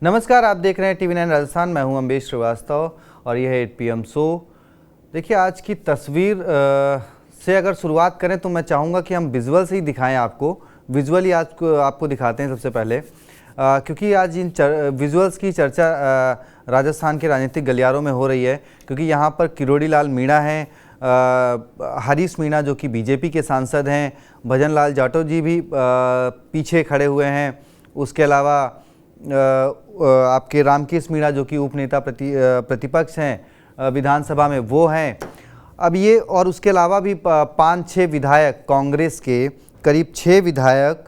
नमस्कार, आप देख रहे हैं TV9 राजस्थान। मैं हूं अम्बेश श्रीवास्तव और यह है 8 PM शो। देखिए, आज की तस्वीर से अगर शुरुआत करें तो मैं चाहूँगा कि हम विजुअल से ही दिखाएं आपको। विजुअली आज आपको दिखाते हैं सबसे पहले, क्योंकि आज इन विजुअल्स की चर्चा राजस्थान के राजनीतिक गलियारों में हो रही है। क्योंकि यहाँ पर किरोड़ी लाल मीणा हैं, हरीश मीणा जो कि बीजेपी के सांसद हैं, भजन लाल जाटव जी भी पीछे खड़े हुए हैं। उसके अलावा आपके रामकेश मीणा जो कि उपनेता प्रतिपक्ष हैं विधानसभा में, वो हैं। अब ये और उसके अलावा भी 5-6 विधायक कांग्रेस के, करीब 6 विधायक,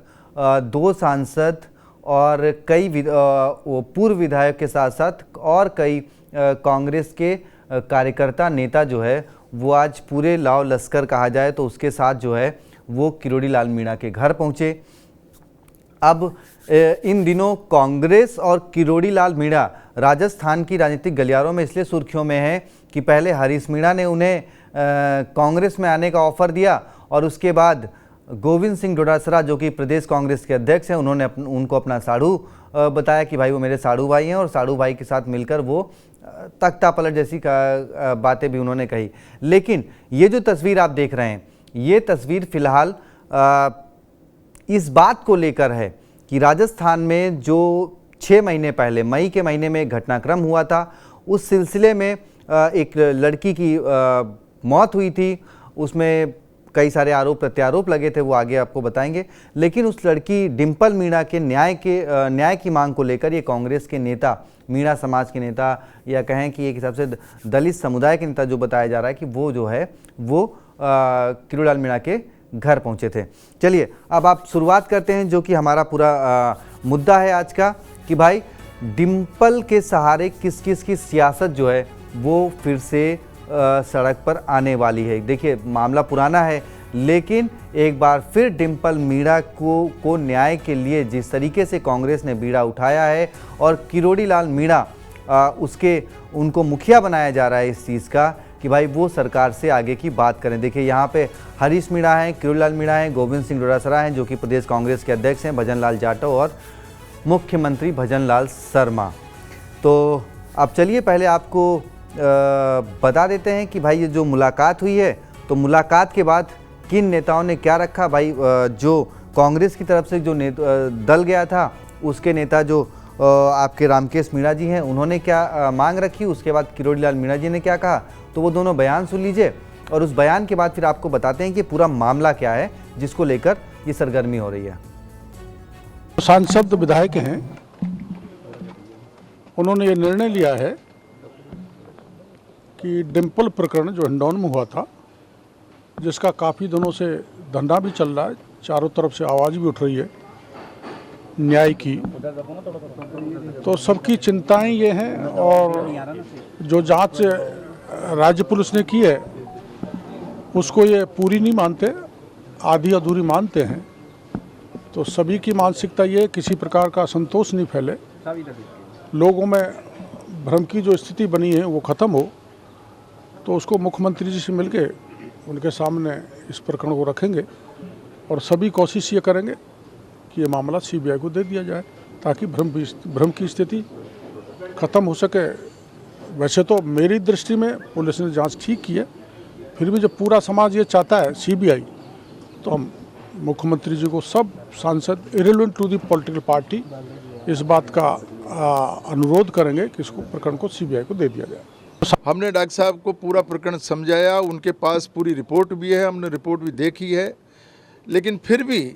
2 सांसद और कई पूर्व विधायक के साथ साथ और कई कांग्रेस के कार्यकर्ता नेता जो है वो आज पूरे लाव लश्कर कहा जाए तो उसके साथ जो है वो किरोड़ी लाल मीणा के घर पहुँचे। अब इन दिनों कांग्रेस और किरोड़ी लाल मीणा राजस्थान की राजनीतिक गलियारों में इसलिए सुर्खियों में है कि पहले हरीश मीणा ने उन्हें कांग्रेस में आने का ऑफर दिया और उसके बाद गोविंद सिंह डोटासरा जो कि प्रदेश कांग्रेस के अध्यक्ष हैं, उन्होंने उनको अपना साड़ू बताया कि भाई वो मेरे साड़ू भाई हैं, और साड़ू भाई के साथ मिलकर वो तख्ता पलट जैसी बातें भी उन्होंने कही। लेकिन ये जो तस्वीर आप देख रहे हैं, ये तस्वीर फिलहाल इस बात को लेकर है कि राजस्थान में जो 6 महीने पहले मई के महीने में एक घटनाक्रम हुआ था, उस सिलसिले में एक लड़की की मौत हुई थी। उसमें कई सारे आरोप प्रत्यारोप लगे थे, वो आगे आपको बताएंगे। लेकिन उस लड़की डिंपल मीणा के न्याय की मांग को लेकर ये कांग्रेस के नेता, मीणा समाज के नेता, या कहें कि एक हिसाब से दलित समुदाय के नेता जो बताया जा रहा है कि वो जो है वो किरोड़ी लाल मीणा के घर पहुंचे थे। चलिए अब आप शुरुआत करते हैं जो कि हमारा पूरा मुद्दा है आज का, कि भाई डिंपल के सहारे किस किस की सियासत जो है वो फिर से सड़क पर आने वाली है। देखिए, मामला पुराना है, लेकिन एक बार फिर डिंपल मीणा को न्याय के लिए जिस तरीके से कांग्रेस ने बीड़ा उठाया है और किरोड़ी लाल मीणा उनको मुखिया बनाया जा रहा है इस चीज़ का कि भाई वो सरकार से आगे की बात करें। देखिए, यहाँ पे हरीश मीणा हैं, किरोड़ी लाल मीणा हैं, गोविंद सिंह डोटासरा हैं जो कि प्रदेश कांग्रेस के अध्यक्ष हैं, भजन लाल जाटव और मुख्यमंत्री भजन लाल शर्मा। तो अब चलिए पहले आपको बता देते हैं कि भाई ये जो मुलाकात हुई है, तो मुलाकात के बाद किन नेताओं ने क्या रखा। भाई जो कांग्रेस की तरफ से जो दल गया था, उसके नेता जो आपके रामकेश मीणा जी हैं, उन्होंने क्या मांग रखी, उसके बाद किरोड़ी लाल मीणा जी ने क्या कहा, तो वो दोनों बयान सुन लीजिए और उस बयान के बाद फिर आपको बताते हैं कि पूरा मामला क्या है जिसको लेकर ये सरगर्मी हो रही है। सांसद विधायक हैं, उन्होंने ये निर्णय लिया है कि डिंपल प्रकरण जो हिंडौन में हुआ था, जिसका काफ़ी दिनों से धंधा भी चल रहा है, चारों तरफ से आवाज़ भी उठ रही है न्याय की, तो सबकी चिंताएं ये हैं और जो जांच राज्य पुलिस ने की है उसको ये पूरी नहीं मानते, आधी अधूरी मानते हैं। तो सभी की मानसिकता ये किसी प्रकार का असंतोष नहीं फैले, लोगों में भ्रम की जो स्थिति बनी है वो ख़त्म हो, तो उसको मुख्यमंत्री जी से मिलके उनके सामने इस प्रकरण को रखेंगे और सभी कोशिश ये करेंगे कि ये मामला CBI को दे दिया जाए ताकि भ्रम की स्थिति ख़त्म हो सके। वैसे तो मेरी दृष्टि में पुलिस ने जांच ठीक की है, फिर भी जब पूरा समाज ये चाहता है CBI, तो हम मुख्यमंत्री जी को सब सांसद irrelevant to the political party इस बात का अनुरोध करेंगे कि इसको प्रकरण को CBI को दे दिया जाए। हमने डॉक्टर साहब को पूरा प्रकरण समझाया, उनके पास पूरी रिपोर्ट भी है, हमने रिपोर्ट भी देखी है, लेकिन फिर भी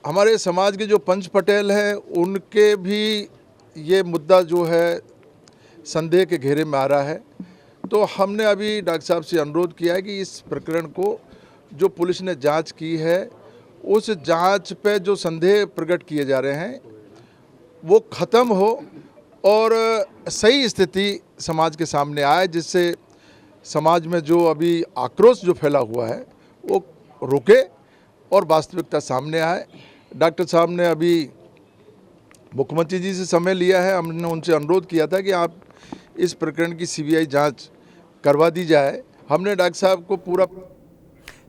हमारे समाज के जो पंच पटेल हैं उनके भी ये मुद्दा जो है संदेह के घेरे में आ रहा है। तो हमने अभी डॉक्टर साहब से अनुरोध किया है कि इस प्रकरण को जो पुलिस ने जांच की है, उस जांच पे जो संदेह प्रकट किए जा रहे हैं वो ख़त्म हो और सही स्थिति समाज के सामने आए, जिससे समाज में जो अभी आक्रोश जो फैला हुआ है वो रुके और वास्तविकता सामने आए। डॉक्टर साहब ने अभी मुख्यमंत्री जी से समय लिया है, हमने उनसे अनुरोध किया था कि आप इस प्रकरण की CBI जांच करवा दी जाए। हमने डॉक्टर साहब को पूरा,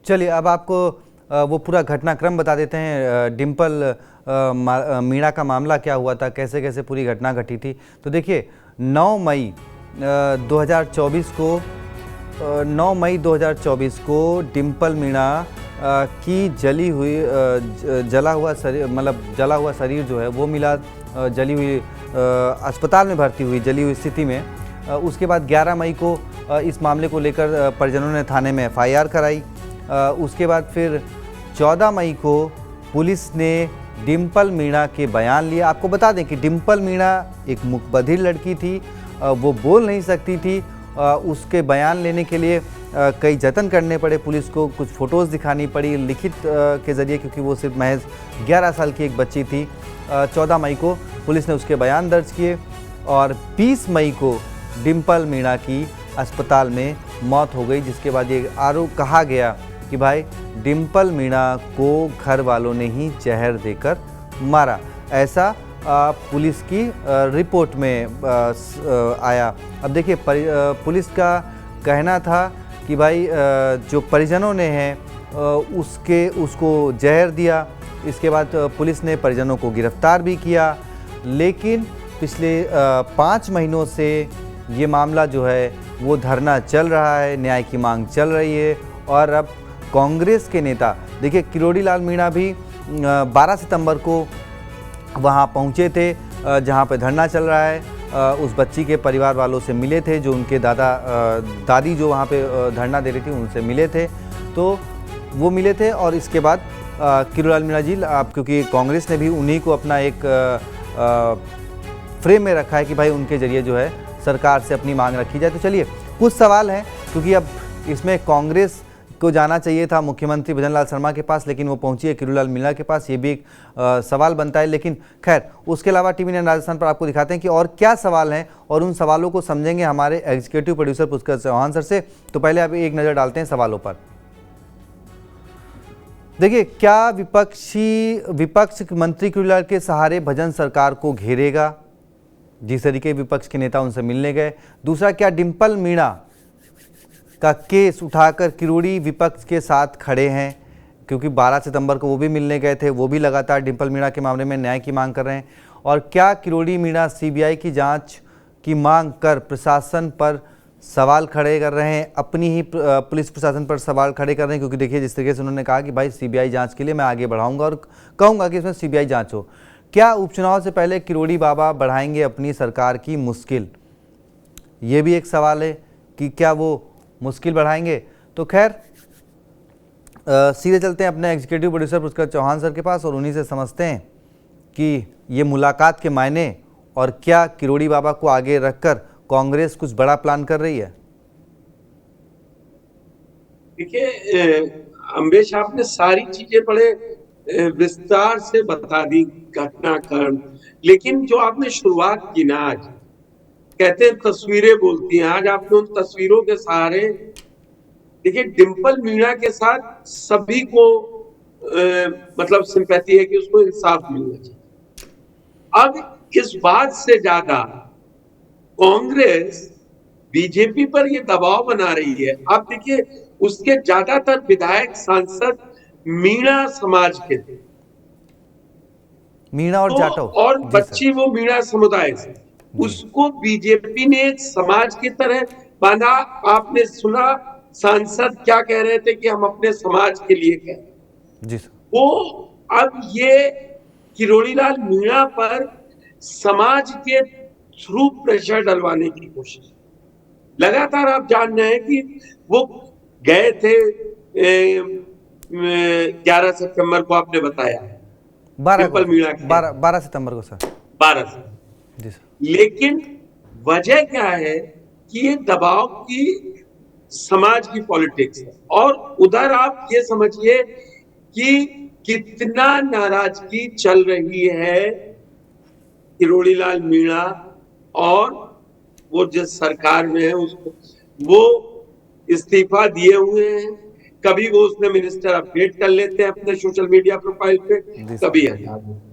चलिए अब आपको वो पूरा घटनाक्रम बता देते हैं। डिंपल मीणा का मामला क्या हुआ था, कैसे कैसे पूरी घटना घटी थी। तो देखिए 9 मई 2024 को 9 मई 2024 को डिम्पल मीणा की जला हुआ शरीर जो है वो मिला, जली हुई अस्पताल में भर्ती हुई जली हुई स्थिति में। उसके बाद 11 मई को इस मामले को लेकर परिजनों ने थाने में FIR कराई। उसके बाद फिर 14 मई को पुलिस ने डिम्पल मीणा के बयान लिए। आपको बता दें कि डिम्पल मीणा एक मुखबधिर लड़की थी, वो बोल नहीं सकती थी। उसके बयान लेने के लिए कई जतन करने पड़े पुलिस को, कुछ फ़ोटोज़ दिखानी पड़ी लिखित के ज़रिए, क्योंकि वो सिर्फ महज 11 साल की एक बच्ची थी। 14 मई को पुलिस ने उसके बयान दर्ज किए और 20 मई को डिम्पल मीणा की अस्पताल में मौत हो गई, जिसके बाद ये आरोप कहा गया कि भाई डिम्पल मीणा को घर वालों ने ही जहर देकर मारा। ऐसा पुलिस की रिपोर्ट में आया। अब देखिए पुलिस का कहना था कि भाई जो परिजनों ने हैं उसको जहर दिया। इसके बाद पुलिस ने परिजनों को गिरफ्तार भी किया, लेकिन पिछले 5 महीनों से ये मामला जो है वो धरना चल रहा है, न्याय की मांग चल रही है। और अब कांग्रेस के नेता देखिए किरोड़ी लाल मीणा भी 12 सितंबर को वहाँ पहुँचे थे जहाँ पे धरना चल रहा है। उस बच्ची के परिवार वालों से मिले थे, जो उनके दादी जो वहाँ पे धरना दे रही थी उनसे मिले थे, तो वो मिले थे। और इसके बाद किरोड़ी लाल मीणा जी, क्योंकि कांग्रेस ने भी उन्हीं को अपना एक फ्रेम में रखा है कि भाई उनके जरिए जो है सरकार से अपनी मांग रखी जाए। तो चलिए कुछ सवाल हैं, क्योंकि अब इसमें कांग्रेस को जाना चाहिए था मुख्यमंत्री भजन लाल शर्मा के पास, लेकिन वो पहुंची है किरोड़ी लाल मीणा के पास, ये भी एक सवाल बनता है। लेकिन खैर उसके अलावा TV9 राजस्थान पर आपको दिखाते हैं कि और क्या सवाल हैं, और उन सवालों को समझेंगे हमारे executive producer Pushkar Chauhan sir से। तो पहले आप एक नज़र डालते हैं सवालों पर। देखिए, क्या विपक्ष मंत्री किरोड़ी लाल के सहारे भजन सरकार को घेरेगा? जिस तरीके विपक्ष के नेता उनसे मिलने गए। दूसरा, क्या डिम्पल मीणा का केस उठाकर किरोड़ी विपक्ष के साथ खड़े हैं? क्योंकि 12 सितंबर को वो भी मिलने गए थे, वो भी लगातार डिम्पल मीणा के मामले में न्याय की मांग कर रहे हैं। और क्या किरोड़ी मीणा CBI की जांच की मांग कर प्रशासन पर सवाल खड़े कर रहे हैं, अपनी ही पुलिस प्रशासन पर सवाल खड़े कर रहे हैं? क्योंकि देखिए जिस तरीके से उन्होंने कहा कि भाई CBI जांच के लिए मैं आगे बढ़ाऊंगा और कहूँगा कि इसमें CBI जांच हो। क्या उपचुनाव से पहले किरोड़ी बाबा बढ़ाएंगे अपनी सरकार की मुश्किल? ये भी एक सवाल है कि क्या वो मुश्किल बढ़ाएंगे। तो खैर सीधे चलते हैं अपने executive producer Pushkar Chauhan sir के पास और उन्हीं से समझते हैं कि ये मुलाकात के मायने और क्या किरोड़ी बाबा को आगे रखकर कांग्रेस कुछ बड़ा प्लान कर रही है। देखिए अम्बेश, आपने सारी चीजें बड़े विस्तार से बता दी, घटनाक्रम, लेकिन जो आपने शुरुआत की ना, आज कहते हैं तस्वीरें बोलती हैं, आज आपने उन तस्वीरों के सहारे देखिए डिम्पल मीणा के साथ सभी को मतलब सिंपैथी है कि उसको इंसाफ मिलना चाहिए। अब इस बात से ज्यादा कांग्रेस बीजेपी पर ये दबाव बना रही है। आप देखिए उसके ज्यादातर विधायक सांसद मीणा समाज के थे, मीणा और जाटव, और बच्ची वो मीणा समुदाय से, उसको बीजेपी ने एक समाज की तरह बांधा। आपने सुना सांसद क्या कह रहे थे कि हम अपने समाज के लिए कह रहे हैं। वो अब ये किरोड़ी लाल मीणा पर समाज के थ्रू प्रेशर डलवाने की कोशिश लगातार। आप जान रहे हैं कि वो गए थे 11 सितंबर को, आपने बताया 12 सितंबर को सर, 12 से। लेकिन वजह क्या है कि ये दबाव की समाज की पॉलिटिक्स है। और उधर आप ये समझिए कि कितना नाराजगी चल रही है किरोड़ी लाल मीणा और वो जिस सरकार में है उसको, वो इस्तीफा दिए हुए हैं। कभी वो उसमें मिनिस्टर अपडेट कर लेते हैं अपने सोशल मीडिया प्रोफाइल पे, कभी हटा देते।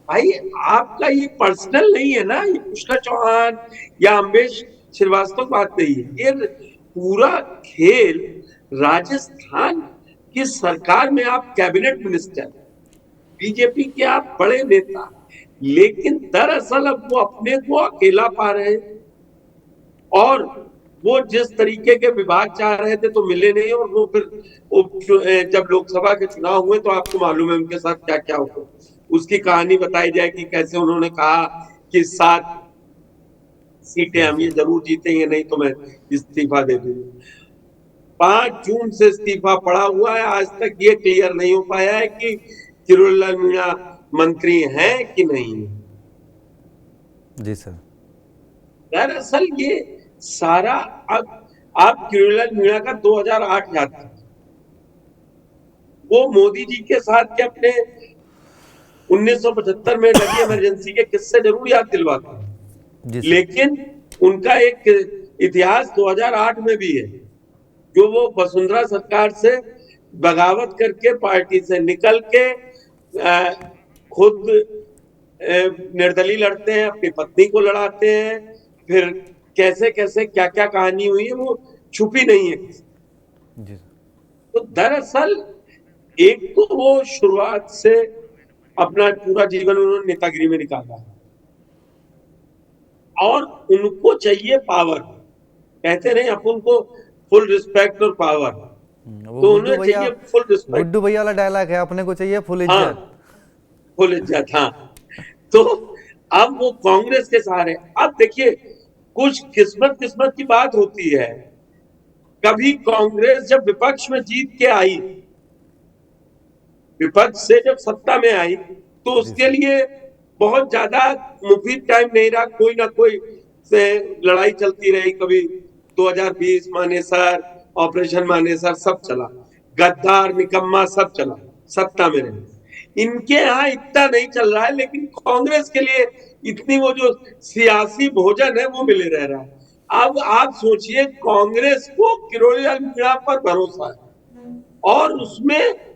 भाई आपका ये पर्सनल नहीं है ना, ये पुष्कर चौहान या अम्बेश श्रीवास्तव बात नहीं है। ये पूरा खेल राजस्थान की सरकार में आप कैबिनेट मिनिस्टर, बीजेपी के आप बड़े नेता, लेकिन दरअसल अब वो अपने को अकेला पा रहे हैं, और वो जिस तरीके के विभाग चाह रहे थे तो मिले नहीं, और वो फिर जब लोकसभा के चुनाव हुए तो आपको मालूम है उनके साथ क्या क्या हुआ। उसकी कहानी बताई जाए कि कैसे उन्होंने कहा कि 7 सीटें हम ये जरूर जीतेंगे, नहीं तो मैं इस्तीफा दे दूंगा। 5 जून से इस्तीफा पड़ा हुआ है, आज तक ये क्लियर नहीं हो पाया है कि किरोड़ीलाल मीणा मंत्री हैं कि नहीं। जी सर। दरअसल ये सारा, अब आप किरोड़ीलाल मीणा का 2008 याद करें, वो मोदी जी के साथ के अपने 1975 में लगी इमरजेंसी के किस्से जरूर याद दिलवाते हैं, जी सर। लेकिन उनका एक इतिहास 2008 में भी है, जो वो वसुंधरा सरकार से बगावत करके पार्टी से निकल के खुद निर्दलीय लड़ते हैं, अपनी पत्नी को लड़ाते हैं, फिर कैसे कैसे क्या क्या कहानी हुई है वो छुपी नहीं है जी। तो दरअसल एक तो वो शुरुआत से अपना पूरा जीवन उन्होंने नेतागिरी में निकाला, और उनको चाहिए पावर। कहते रहे अपन को फुल रिस्पेक्ट और पावर, तो उन्हें चाहिए फुल रिस्पेक्ट। गुड्डू भैया वाला डायलॉग है, अपने को चाहिए फुल इज्जत। हाँ, फुल इज्जत। हाँ, तो अब वो कांग्रेस के सहारे। अब देखिए, कुछ किस्मत की बात होती है। कभी कांग्रेस जब विपक्ष में जीत के आई, विपक्ष से जब सत्ता में आई, तो उसके लिए बहुत ज्यादा मुफीद टाइम नहीं रहा। कोई ना कोई से लड़ाई चलती रही। कभी 2020 मानेसर, ऑपरेशन मानेसर सब चला, गद्दार निकम्मा सब चला, सत्ता में रहे। इनके यहाँ इतना नहीं चल रहा है, लेकिन कांग्रेस के लिए इतनी वो जो सियासी भोजन है वो मिले रह रहा है। अब आप सोचिए, कांग्रेस को किरोड़ीलाल मीणा पर भरोसा है, और उसमें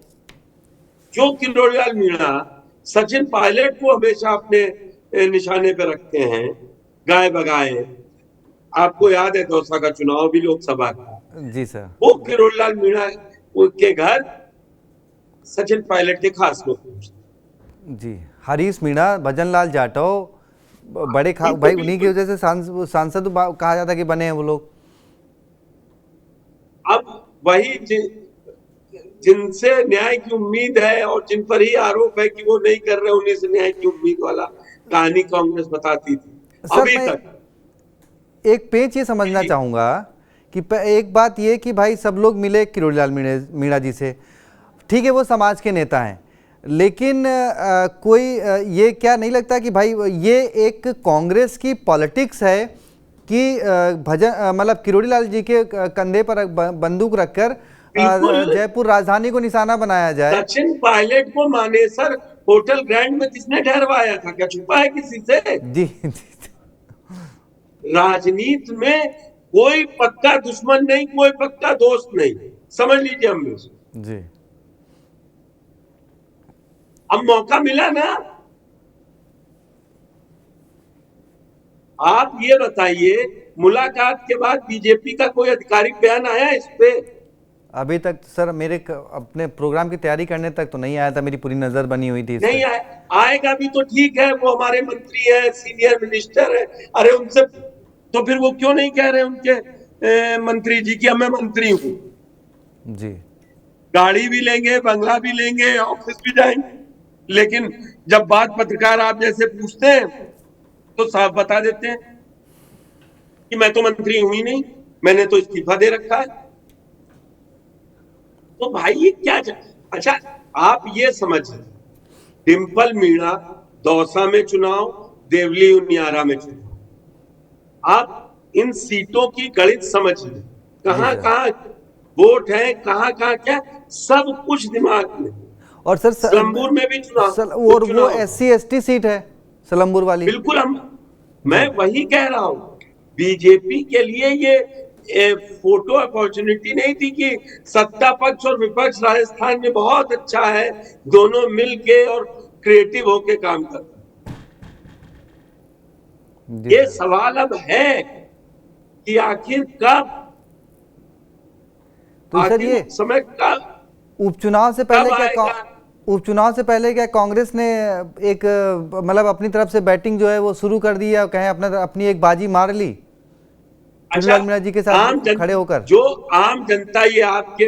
जो किरोड़ीलाल मीणा सचिन पायलट को हमेशा अपने निशाने पे रखते हैं, गाय बगाए। आपको याद है दौसा का चुनाव भी लोकसभा का, जी सर, वो किरोड़ीलाल मीणा के घर सचिन पायलट के खास लोग जी। हरीश मीणा, भजन लाल जाटव, बड़े भाई, उन्हीं की वजह से सांसद कहा जाता कि बने हैं वो लोग। अब वही जिनसे न्याय की उम्मीद है और जिन पर ही आरोप है कि वो नहीं कर रहे, उन्हीं से न्याय की उम्मीद वाला कहानी कांग्रेस बताती थी अभी तक। एक पेच ये समझना चाहूंगा कि एक बात ये कि भाई सब लोग मिले किरोड़ीलाल मीणा जी से, ठीक है वो समाज के नेता हैं, लेकिन कोई ये क्या नहीं लगता कि भाई ये एक कांग्रेस की पॉलिटिक्स है कि मतलब किरोड़ीलाल जी के कंधे पर बंदूक रखकर जयपुर राजधानी को निशाना बनाया जाए। सचिन पायलट को मानेसर होटल ग्रैंड में किसने ठहरवाया था? क्या छुपा है किसी से? जी। राजनीति में कोई पक्का दुश्मन नहीं, कोई पक्का दोस्त नहीं, समझ लीजिए हमेशा जी। अब मौका मिला ना। आप ये बताइए, मुलाकात के बाद बीजेपी का कोई आधिकारिक बयान आया इस पे? अभी तक सर मेरे अपने प्रोग्राम की तैयारी करने तक तो नहीं आया था, मेरी पूरी नजर बनी हुई थी। नहीं आएगा भी तो ठीक है, वो हमारे मंत्री है, सीनियर मिनिस्टर है। अरे उनसे तो फिर वो क्यों नहीं कह रहे उनके मंत्री जी की मैं मंत्री हूं जी। गाड़ी भी लेंगे, बंगला भी लेंगे, ऑफिस भी जाएंगे, लेकिन जब बात पत्रकार आप जैसे पूछते हैं तो साफ बता देते हैं कि मैं तो मंत्री हूं ही नहीं, मैंने तो इस्तीफा दे रखा है। तो भाई ये क्या अच्छा, आप ये समझिए, डिंपल मीणा दौसा में चुनाव, देवली उनियारा में चुनाव, आप इन सीटों की गणित समझिए, कहां कहां वोट है, कहां कहां क्या, सब कुछ दिमाग में। और सर सलम्बूर में भी चुनाव, और वो SC/ST सीट है सलम्बूर वाली। बिल्कुल, मैं वही कह रहा हूं, बीजेपी के लिए ये फोटो अपॉर्चुनिटी नहीं थी कि सत्ता पक्ष और विपक्ष राजस्थान में बहुत अच्छा है, दोनों मिलके और क्रिएटिव होके काम करते। ये सवाल अब है कि आखिर कब, तो सर ये समय का उपचुनाव से पहले क्या उपचुनाव से पहले क्या कांग्रेस ने एक मतलब अपनी तरफ से बैटिंग जो है वो शुरू कर दी है, कहें अपनी एक बाजी मार ली अच्छा, मीणा जी के साथ खड़े होकर? जो आम जनता ये आपके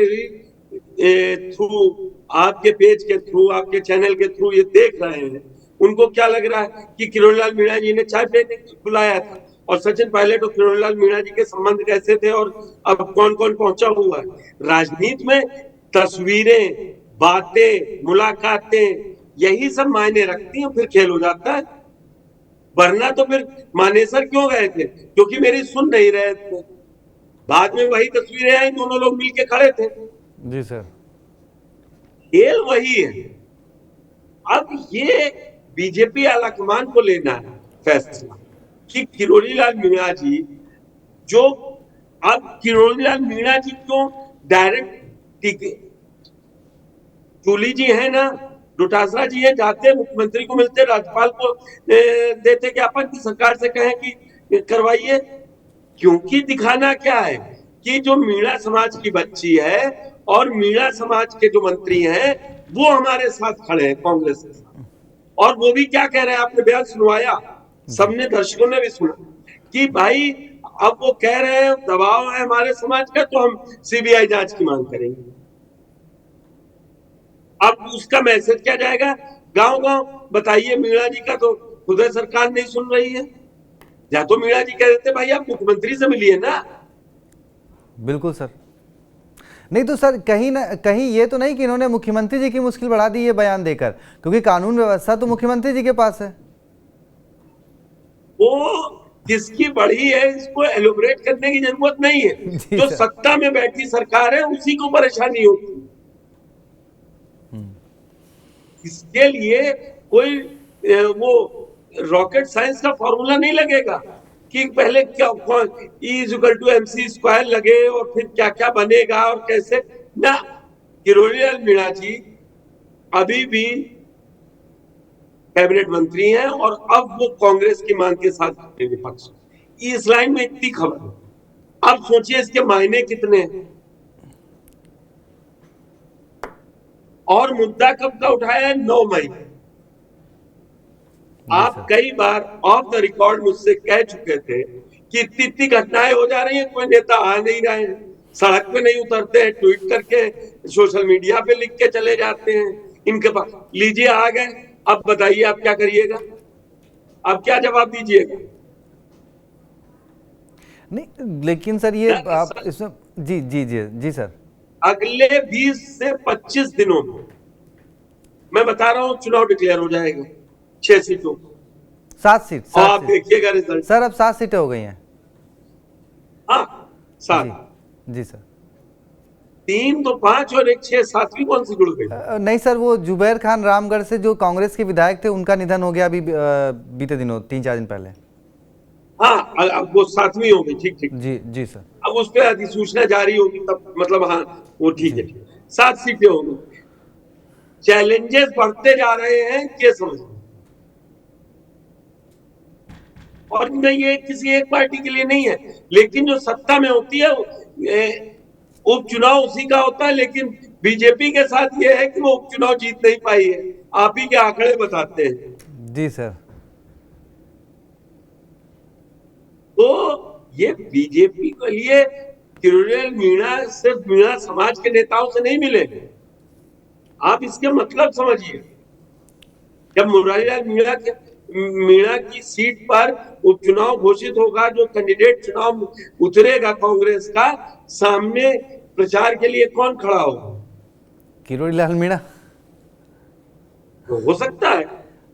थ्रू, आपके पेज के थ्रू, आपके चैनल के थ्रू ये देख रहे हैं, उनको क्या लग रहा है कि किरोड़ीलाल मीणा जी ने चाय पीने बुलाया था, और सचिन पायलट और किरोड़ीलाल मीणा जी के संबंध कैसे थे, और अब कौन कौन पहुंचा हुआ है। राजनीति में तस्वीरें, बातें, मुलाकातें, यही सब मायने रखती हैं, फिर खेल हो जाता है। वरना तो फिर मानेसर क्यों गए थे? क्योंकि मेरी सुन नहीं रहे थे। बाद में वही तस्वीरें आई, दोनों लोग मिलके खड़े थे। जी सर। खेल वही है। अब ये बीजेपी आलाकमान को लेना है फैसला कि किरोड़ीलाल मीणा जी, जो अब किरोड़ीलाल मीणा जी क्यों डायरेक्ट, जूली जी है ना, डोटासरा जी है, जाते मुख्यमंत्री को मिलते, राज्यपाल को देते ज्ञापन की सरकार से कहें कि करवाइए। क्योंकि दिखाना क्या है कि जो मीणा समाज की बच्ची है और मीणा समाज के जो मंत्री हैं वो हमारे साथ खड़े हैं, कांग्रेस के साथ। और वो भी क्या कह रहे हैं, आपने बयान सुनवाया, सबने, दर्शकों ने भी सुना कि भाई अब वो कह रहे हैं दबाव है हमारे समाज का तो हम सीबीआई जांच की मांग करेंगे। अब उसका मैसेज क्या जाएगा गांव गांव? बताइए, मीणा जी का तो खुद सरकार नहीं सुन रही है। या तो मीणा जी कह देते भाई आप मुख्यमंत्री से मिलिए ना। बिल्कुल सर। नहीं तो सर कहीं ना कहीं ये तो नहीं कि इन्होंने मुख्यमंत्री जी की मुश्किल बढ़ा दी ये बयान देकर, क्योंकि कानून व्यवस्था तो मुख्यमंत्री जी के पास है। वो किसकी बढ़ी है इसको एलोबरेट करने की जरूरत नहीं है। जी जो सर। सत्ता में बैठी सरकार है उसी को परेशानी होती है। इसके लिए कोई वो रॉकेट साइंस का फॉर्मूला नहीं लगेगा कि पहले क्या E=mc² लगे और फिर क्या क्या बनेगा और कैसे ना। किरोड़ीलाल मीणा जी अभी भी कैबिनेट मंत्री हैं और अब वो कांग्रेस की मांग के साथ खड़े विपक्ष। इस लाइन में इतनी खबर है, अब सोचिए इसके मायने कितने हैं। और मुद्दा कब का उठाया है? 9 मई। आप कई बार ऑफ द रिकॉर्ड मुझसे कह चुके थे कि इतनी इतनी घटनाएं हो जा रही हैं, कोई नेता आ नहीं रहे हैं, सड़क पे नहीं उतरते हैं, ट्वीट करके सोशल मीडिया पे लिख के चले जाते हैं। इनके पास लीजिए आ गए, अब बताइए आप क्या करिएगा, अब क्या जवाब दीजिएगा? नहीं लेकिन सर ये आप इसमें जी जी जी जी सर, अगले 20 से 25 दिनों में मैं बता रहा हूं चुनाव डिक्लेयर हो जाएगा 6 सीटों, 7 सीट। और आप देखिएगा रिजल्ट। सर अब 7 सीटें हो गई हैं। हाँ 7 जी सर। 3 तो 5 और 1 6, 7वीं कौन सी जुड़ गई? नहीं सर, वो जुबैर खान रामगढ़ से जो कांग्रेस के विधायक थे उनका निधन हो गया अभी बीते दिनों, 3-4 दिन पहले। हाँ अब वो 7वीं हो गई, ठीक ठीक। जी जी सर। अब उस पर अधिसूचना जारी होगी तब, मतलब हाँ वो ठीक है। 7 सीटें होंगी। चैलेंजेस बढ़ते जा रहे हैं ये समझ, और नहीं ये किसी एक पार्टी के लिए नहीं है, लेकिन जो सत्ता में होती है उपचुनाव उसी का होता है। लेकिन बीजेपी के साथ ये है कि वो उपचुनाव जीत नहीं पाई है, आप ही के आंकड़े बताते हैं। जी सर। तो ये बीजेपी के लिए किरोड़ीलाल मीणा सिर्फ मीणा समाज के नेताओं से नहीं मिले, आप इसके मतलब समझिए। जब मुरारीलाल मीणा की सीट पर उपचुनाव घोषित होगा, जो कैंडिडेट चुनाव उतरेगा कांग्रेस का, सामने प्रचार के लिए कौन खड़ा होगा? किरोड़ीलाल मीणा। तो हो सकता है।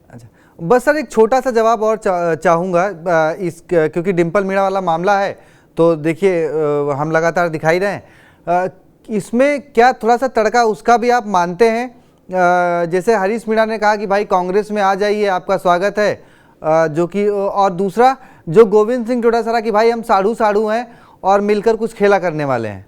अच्छा, बस सर एक छोटा सा जवाब और चाहूँगा इस, क्योंकि डिम्पल मीणा वाला मामला है तो देखिए हम लगातार दिखाई रहे हैं, इसमें क्या थोड़ा सा तड़का उसका भी आप मानते हैं? जैसे हरीश मीणा ने कहा कि भाई कांग्रेस में आ जाइए, आपका स्वागत है, जो कि, और दूसरा जो गोविंद सिंह डोटासरा कि भाई हम साढ़ू साढ़ू हैं और मिलकर कुछ खेला करने वाले हैं।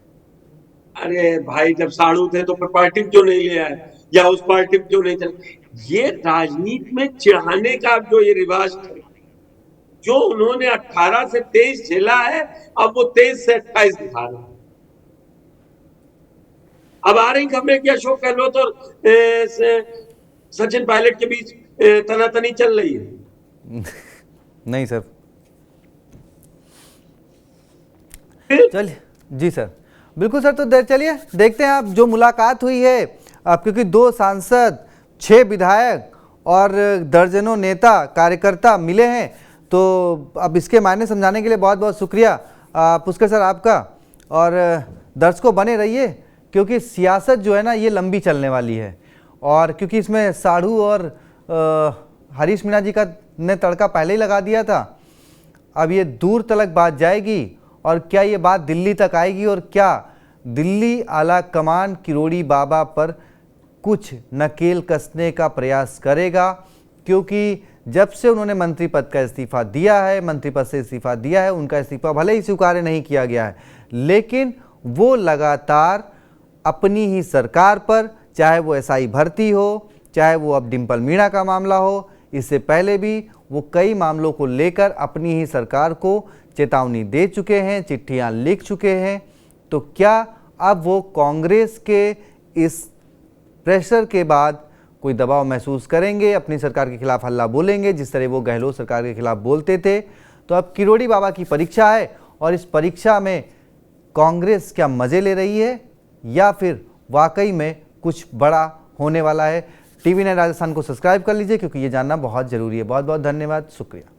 अरे भाई जब साढ़ू थे तो फिर पार्टी क्यों नहीं ले आए, या उस पार्टी क्यों नहीं चले? ये राजनीति में चिढ़ाने का जो ये रिवाज है, जो उन्होंने 18 से 23 झेला है, अब वो 23 से 28 दिखा रहे हैं। अब आ रही खबरें कि अशोक गहलोत और सचिन पायलट के बीच तनातनी चल रही है। नहीं सर, चलिए जी सर, बिल्कुल सर। तो चलिए देखते हैं आप जो मुलाकात हुई है अब, क्योंकि 2 सांसद, 6 विधायक और दर्जनों नेता कार्यकर्ता मिले हैं, तो अब इसके मायने समझाने के लिए बहुत बहुत शुक्रिया पुष्कर सर आपका। और दर्शकों बने रहिए, क्योंकि सियासत जो है ना ये लंबी चलने वाली है, और क्योंकि इसमें साढ़ू और हरीश मीणा जी का ने तड़का पहले ही लगा दिया था। अब ये दूर तलक बात जाएगी, और क्या ये बात दिल्ली तक आएगी, और क्या दिल्ली आला कमान किरोड़ी बाबा पर कुछ नकेल कसने का प्रयास करेगा, क्योंकि जब से उन्होंने मंत्री पद का इस्तीफा दिया है, मंत्री पद से इस्तीफा दिया है, उनका इस्तीफा भले ही स्वीकार नहीं किया गया है, लेकिन वो लगातार अपनी ही सरकार पर, चाहे वो एसआई भर्ती हो, चाहे वो अब डिम्पल मीणा का मामला हो, इससे पहले भी वो कई मामलों को लेकर अपनी ही सरकार को चेतावनी दे चुके हैं, चिट्ठियां लिख चुके हैं। तो क्या अब वो कांग्रेस के इस प्रेशर के बाद कोई दबाव महसूस करेंगे, अपनी सरकार के खिलाफ हल्ला बोलेंगे जिस तरह वो गहलोत सरकार के खिलाफ बोलते थे? तो अब किरोड़ी बाबा की परीक्षा है, और इस परीक्षा में कांग्रेस क्या मजे ले रही है, या फिर वाकई में कुछ बड़ा होने वाला है? TV9 राजस्थान को सब्सक्राइब कर लीजिए, क्योंकि ये जानना बहुत ज़रूरी है। बहुत बहुत धन्यवाद, शुक्रिया।